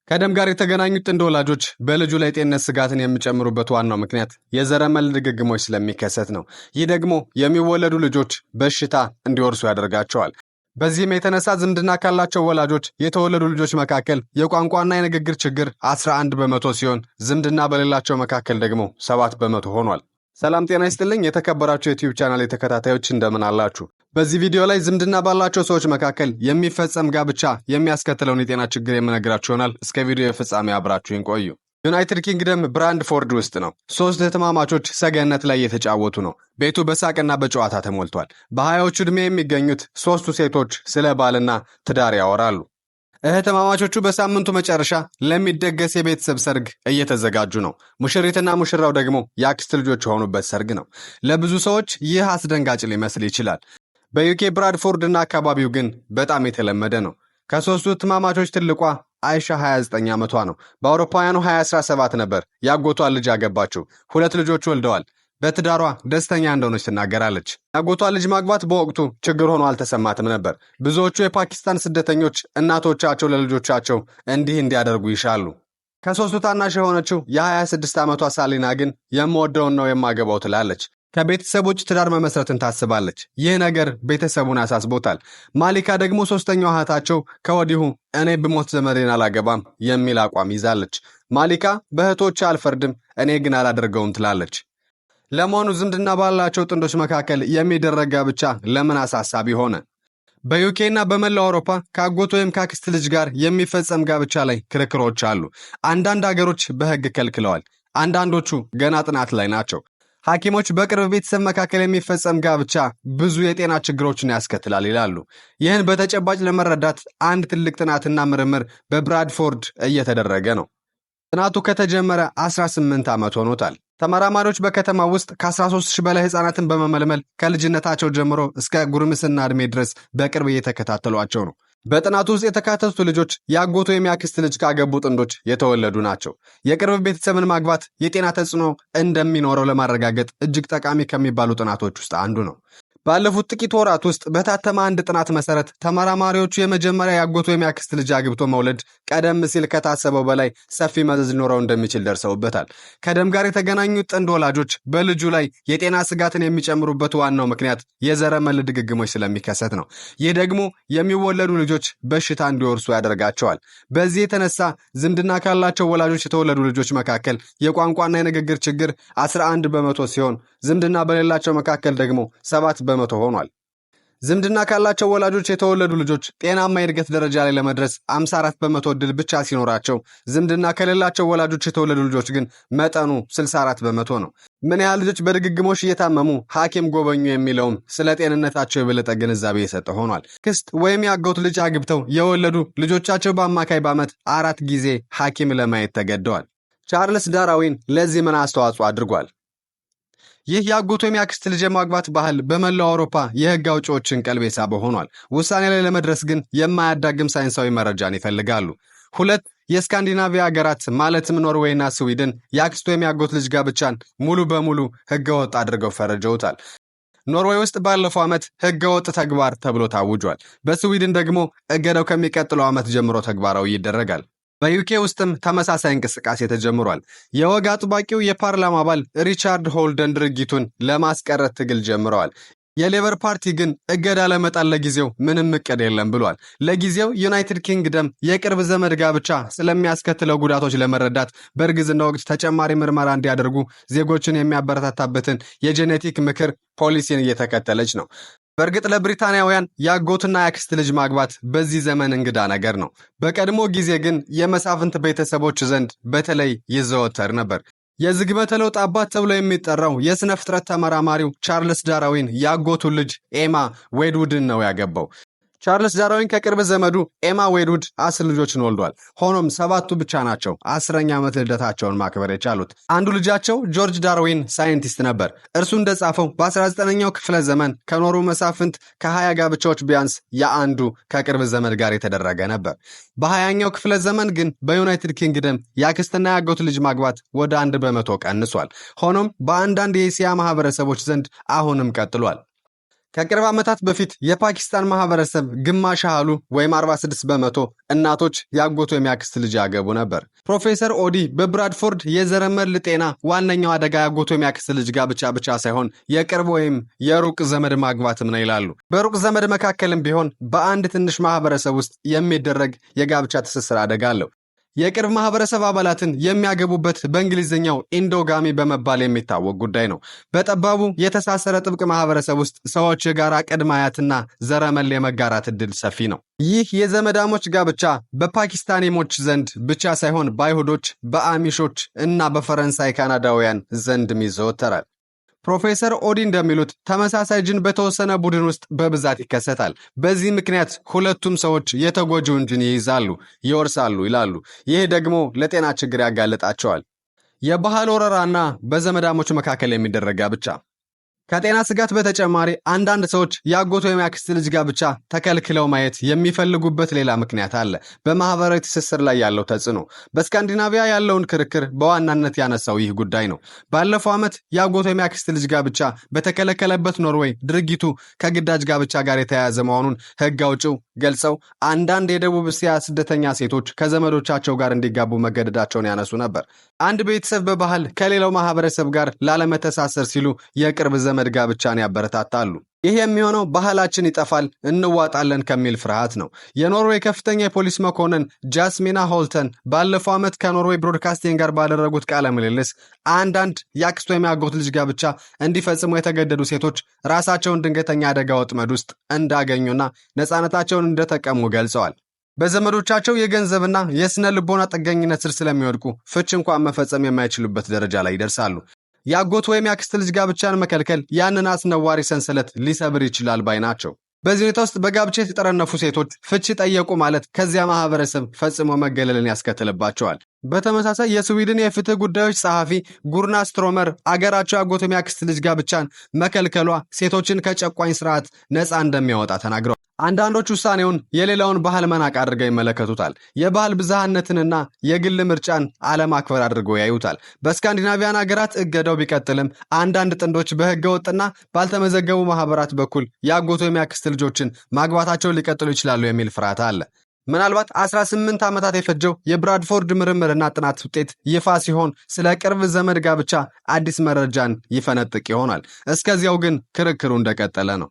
ከደም ጋር የተገናኙት ጥንድ ወላጆች በልጁ ላይ ጤንነት ስጋትን የሚጨምሩበት ዋናው ምክንያት የዘረመል ድግግሞች ስለሚከሰት ነው። ይህ ደግሞ የሚወለዱ ልጆች በሽታ እንዲወርሱ ያደርጋቸዋል። በዚህም የተነሳ ዝምድና ካላቸው ወላጆች የተወለዱ ልጆች መካከል የቋንቋና የንግግር ችግር 11 በመቶ ሲሆን ዝምድና በሌላቸው መካከል ደግሞ 7 በመቶ ሆኗል። ሰላም ጤና ይስጥልኝ የተከበራችሁ የዩቲዩብ ቻናል ተከታታዮች እንደምን አላችሁ? በዚህ ቪዲዮ ላይ ዝምድና ባላቸው ሰዎች መካከል የሚፈጸም ጋብቻ የሚያስከትለውን የጤና ችግር የምነግራችሁ ይሆናል። እስከ ቪዲዮ ፍጻሜ አብራችሁን ቆዩ። ዩናይትድ ኪንግደም ብራንድፎርድ ውስጥ ነው። 3 እህትማማቾች ሰገነት ላይ እየተጫወቱ ነው። ቤቱ በሳቅና በጨዋታ ተሞልቷል። በ20ዎቹ ዕድሜ የሚገኙት 3ቱ ሴቶች ስለ ባልና ትዳር ያወራሉ። እህትማማቾቹ በሳምንቱ መጨረሻ ለሚደገስ የቤተሰብ ሰርግ እየተዘጋጁ ነው። ሙሽሪትና ሙሽራው ደግሞ የአክስት ልጆች የሆኑበት ሰርግ ነው። ለብዙ ሰዎች ይህ አስደንጋጭ ሊመስል ይችላል። በዩኬ ብራድፎርድና አካባቢው ግን በጣም የተለመደ ነው። ከ3ቱ እህትማማቾች ትልቋ አይሻ 29 ዓመቷ ነው። በአውሮፓውያኑ 2017 ነበር ያጎቷን ልጅ ያገባችው። 2 ልጆች ወልደዋል። በትዳሯ ደስተኛ እንደሆነች ትናገራለች። ያጎቷን ልጅ ማግባት በወቅቱ ችግር ሆኖ አልተሰማትም ነበር። ብዙዎቹ የፓኪስታን ስደተኞች እናቶቻቸው ለልጆቻቸው እንዲህ እንዲያደርጉ ይሻሉ። ከ3ቱ ታናሽ የሆነችው የ26 ዓመቷ ሳሊና ግን የምወደውን ነው የማገባው ትላለች። ከቤተሰቦች ትዳር መመስረትን ታስባለች። ይህ ነገር ቤተሰቡን አሳስቦታል። ማሊካ ደግሞ 3ኛው እህታቸው ከወዲሁ እኔ ብሞት ዘመዴን አላገባም የሚል አቋም ይዛለች። ማሊካ በእህቶች አልፈርድም፣ እኔ ግን አላደርገውም ትላለች። ለመሆኑ ዝምድና ባላቸው ጥንዶች መካከል የሚደረግ ጋብቻ ለምን አሳሳቢ ሆነ? በዩኬና በመላው አውሮፓ ከአጎት ወይም ከአክስት ልጅ ጋር የሚፈጸም ጋብቻ ላይ ክርክሮች አሉ። አንዳንድ አገሮች በሕግ ከልክለዋል። አንዳንዶቹ ገና ጥናት ላይ ናቸው። ሐኪሞች በቅርብ ቤተሰብ መካከል የሚፈጸም ጋብቻ ብዙ የጤና ችግሮችን ያስከትላል ይላሉ። ይህን በተጨባጭ ለመረዳት አንድ ትልቅ ጥናትና ምርምር በብራድፎርድ እየተደረገ ነው። ጥናቱ ከተጀመረ 18 ዓመት ሆኖታል። ተመራማሪዎች በከተማ ውስጥ ከ13,000 በላይ ሕፃናትን በመመልመል ከልጅነታቸው ጀምሮ እስከ ጉርምስና ዕድሜ ድረስ በቅርብ እየተከታተሏቸው ነው። በጥናቱ ውስጥ የተካተቱት ልጆች የአጎት ወይም የአክስት ልጅ ካገቡ ጥንዶች የተወለዱ ናቸው። የቅርብ ቤተሰብን ማግባት የጤና ተጽዕኖ እንደሚኖረው ለማረጋገጥ እጅግ ጠቃሚ ከሚባሉ ጥናቶች ውስጥ አንዱ ነው። ባለፉት ጥቂት ወራት ውስጥ በታተመ አንድ ጥናት መሰረት ተመራማሪዎቹ የመጀመሪያ ያጎት ወይም ያክስት ልጅ አግብቶ መውለድ ቀደም ሲል ከታሰበው በላይ ሰፊ መዘዝ ሊኖረው እንደሚችል ደርሰውበታል። ከደም ጋር የተገናኙት ጥንድ ወላጆች በልጁ ላይ የጤና ስጋትን የሚጨምሩበት ዋናው ምክንያት የዘረመል ድግግሞች ስለሚከሰት ነው። ይህ ደግሞ የሚወለዱ ልጆች በሽታ እንዲወርሱ ያደርጋቸዋል። በዚህ የተነሳ ዝምድና ካላቸው ወላጆች የተወለዱ ልጆች መካከል የቋንቋና የንግግር ችግር 11 በመቶ ሲሆን ዝምድና በሌላቸው መካከል ደግሞ 7 በመቶ ሆኗል። ዝምድና ካላቸው ወላጆች የተወለዱ ልጆች ጤናማ የእድገት ደረጃ ላይ ለመድረስ 54 በመቶ ዕድል ብቻ ሲኖራቸው፣ ዝምድና ከሌላቸው ወላጆች የተወለዱ ልጆች ግን መጠኑ 64 በመቶ ነው። ምን ያህል ልጆች በድግግሞሽ እየታመሙ ሐኪም ጎበኙ የሚለውም ስለ ጤንነታቸው የበለጠ ግንዛቤ የሰጠ ሆኗል። ክስት ወይም ያጎት ልጅ አግብተው የወለዱ ልጆቻቸው በአማካይ በዓመት 4 ጊዜ ሐኪም ለማየት ተገደዋል። ቻርልስ ዳርዊን ለዚህ ምን አስተዋጽኦ አድርጓል? ይህ የአጎት ወይም የአክስት ልጅ የማግባት ባህል በመላው አውሮፓ የሕግ አውጪዎችን ቀልብ የሳበ ሆኗል። ውሳኔ ላይ ለመድረስ ግን የማያዳግም ሳይንሳዊ መረጃን ይፈልጋሉ። 2 የስካንዲናቪያ ሀገራት ማለትም ኖርዌይና ስዊድን የአክስት ወይም የአጎት ልጅ ጋብቻን ሙሉ በሙሉ ሕገወጥ አድርገው ፈርጀውታል። ኖርዌይ ውስጥ ባለፈው ዓመት ሕገወጥ ተግባር ተብሎ ታውጇል። በስዊድን ደግሞ እገዳው ከሚቀጥለው ዓመት ጀምሮ ተግባራዊ ይደረጋል። በዩኬ ውስጥም ተመሳሳይ እንቅስቃሴ ተጀምሯል። የወግ አጥባቂው የፓርላማ አባል ሪቻርድ ሆልደን ድርጊቱን ለማስቀረት ትግል ጀምረዋል። የሌበር ፓርቲ ግን እገዳ ለመጣል ለጊዜው ምንም እቅድ የለም ብሏል። ለጊዜው ዩናይትድ ኪንግደም የቅርብ ዘመድ ጋብቻ ስለሚያስከትለው ጉዳቶች ለመረዳት በእርግዝና ወቅት ተጨማሪ ምርመራ እንዲያደርጉ ዜጎችን የሚያበረታታበትን የጄኔቲክ ምክር ፖሊሲን እየተከተለች ነው። በእርግጥ ለብሪታንያውያን የአጎትና የአክስት ልጅ ማግባት በዚህ ዘመን እንግዳ ነገር ነው። በቀድሞ ጊዜ ግን የመሳፍንት ቤተሰቦች ዘንድ በተለይ ይዘወተር ነበር። የዝግመተ ለውጥ አባት ተብሎ የሚጠራው የሥነ ፍጥረት ተመራማሪው ቻርልስ ዳርዊን የአጎቱን ልጅ ኤማ ዌድውድን ነው ያገባው። ቻርልስ ዳርዊን ከቅርብ ዘመዱ ኤማ ዌድውድ 10 ልጆችን ወልዷል። ሆኖም 7ቱ ብቻ ናቸው 10ኛ ዓመት ልደታቸውን ማክበር የቻሉት። አንዱ ልጃቸው ጆርጅ ዳርዊን ሳይንቲስት ነበር። እርሱ እንደጻፈው በ19ኛው ክፍለ ዘመን ከኖሩ መሳፍንት ከ20 ጋብቻዎች ቢያንስ የአንዱ ከቅርብ ዘመድ ጋር የተደረገ ነበር። በ20ኛው ክፍለ ዘመን ግን በዩናይትድ ኪንግደም የአክስትና የአጎት ልጅ ማግባት ወደ 1 በመቶ ቀንሷል። ሆኖም በአንዳንድ የእስያ ማህበረሰቦች ዘንድ አሁንም ቀጥሏል። ከቅርብ ዓመታት በፊት የፓኪስታን ማህበረሰብ ግማሽ ያህሉ ወይም 46% እናቶች ያጎቱ የሚያክስት ልጅ ያገቡ ነበር። ፕሮፌሰር ኦዲ በብራድፎርድ የዘረመል ጤና ዋነኛው አደጋ ያጎቱ የሚያክስት ልጅ ጋብቻ ብቻ ሳይሆን የቅርብ ወይም የሩቅ ዘመድ ማግባትም ነው ይላሉ። በሩቅ ዘመድ መካከልም ቢሆን በአንድ ትንሽ ማህበረሰብ ውስጥ የሚደረግ የጋብቻ ትስስር አደጋ አለው። የቅርብ ማህበረሰብ አባላትን የሚያገቡበት በእንግሊዝኛው ኢንዶጋሚ በመባል የሚታወቅ ጉዳይ ነው። በጠባቡ የተሳሰረ ጥብቅ ማህበረሰብ ውስጥ ሰዎች የጋራ ቅድመ አያትና ዘረመል የመጋራት እድል ሰፊ ነው። ይህ የዘመዳሞች ጋብቻ በፓኪስታኒሞች ዘንድ ብቻ ሳይሆን በአይሁዶች፣ በአሚሾች እና በፈረንሳይ ካናዳውያን ዘንድም ይዘወተራል። ፕሮፌሰር ኦዲ እንደሚሉት ተመሳሳይ ጅን በተወሰነ ቡድን ውስጥ በብዛት ይከሰታል። በዚህ ምክንያት ሁለቱም ሰዎች የተጎጂውን ጅን ይይዛሉ፣ ይወርሳሉ ይላሉ። ይህ ደግሞ ለጤና ችግር ያጋልጣቸዋል። የባህል ወረራና በዘመዳሞች መካከል የሚደረግ ጋብቻ ከጤና ስጋት በተጨማሪ አንዳንድ ሰዎች ያጎቱ የሚያክስት ልጅ ጋብቻ ተከልክለው ማየት የሚፈልጉበት ሌላ ምክንያት አለ። በማህበራዊ ትስስር ላይ ያለው ተጽዕኖ በስካንዲናቪያ ያለውን ክርክር በዋናነት ያነሳው ይህ ጉዳይ ነው። ባለፈው ዓመት ያጎቱ የሚያክስት ልጅ ጋብቻ በተከለከለበት ኖርዌይ ድርጊቱ ከግዳጅ ጋብቻ ጋር የተያያዘ መሆኑን ሕግ አውጪው ገልጸው አንዳንድ የደቡብ እስያ ስደተኛ ሴቶች ከዘመዶቻቸው ጋር እንዲጋቡ መገደዳቸውን ያነሱ ነበር። አንድ ቤተሰብ በባህል ከሌላው ማህበረሰብ ጋር ላለመተሳሰር ሲሉ የቅርብ ዘመድ ጋብቻን ያበረታታሉ። ይህ የሚሆነው ባህላችን ይጠፋል፣ እንዋጣለን ከሚል ፍርሃት ነው። የኖርዌይ ከፍተኛ የፖሊስ መኮንን ጃስሚና ሆልተን ባለፈው ዓመት ከኖርዌይ ብሮድካስቲንግ ጋር ባደረጉት ቃለ ምልልስ አንዳንድ የአክስት ወይም ያጎት ልጅ ጋብቻ እንዲፈጽሙ የተገደዱ ሴቶች ራሳቸውን ድንገተኛ አደጋ ወጥመድ ውስጥ እንዳገኙና ነፃነታቸውን እንደተቀሙ ገልጸዋል። በዘመዶቻቸው የገንዘብና የስነ ልቦና ጥገኝነት ስር ስለሚወድቁ ፍች እንኳን መፈጸም የማይችሉበት ደረጃ ላይ ይደርሳሉ። ያጎት ወይም ያክስት ልጅ ጋብቻን መከልከል ያንን አስነዋሪ ሰንሰለት ሊሰብር ይችላል ባይ ናቸው። በዚህ ሁኔታ ውስጥ በጋብቻ የተጠረነፉ ሴቶች ፍቺ ጠየቁ ማለት ከዚያ ማህበረሰብ ፈጽሞ መገለልን ያስከትልባቸዋል። በተመሳሳይ የስዊድን የፍትህ ጉዳዮች ጸሐፊ ጉርና ስትሮመር አገራቸው ያጎት ወይም ያክስት ልጅ ጋብቻን መከልከሏ ሴቶችን ከጨቋኝ ስርዓት ነፃ እንደሚያወጣ ተናግረዋል። አንዳንዶች ውሳኔውን የሌላውን ባህል መናቅ አድርገው ይመለከቱታል። የባህል ብዝሃነትንና የግል ምርጫን አለማክበር አድርገው ያዩታል። በስካንዲናቪያን ሀገራት እገዳው ቢቀጥልም አንዳንድ ጥንዶች በህገ ወጥና ባልተመዘገቡ ማህበራት በኩል ያጎቱ ወይም ያክስት ልጆችን ማግባታቸውን ሊቀጥሉ ይችላሉ የሚል ፍርሃት አለ። ምናልባት 18 ዓመታት የፈጀው የብራድፎርድ ምርምርና ጥናት ውጤት ይፋ ሲሆን ስለ ቅርብ ዘመድ ጋብቻ አዲስ መረጃን ይፈነጥቅ ይሆናል። እስከዚያው ግን ክርክሩ እንደቀጠለ ነው።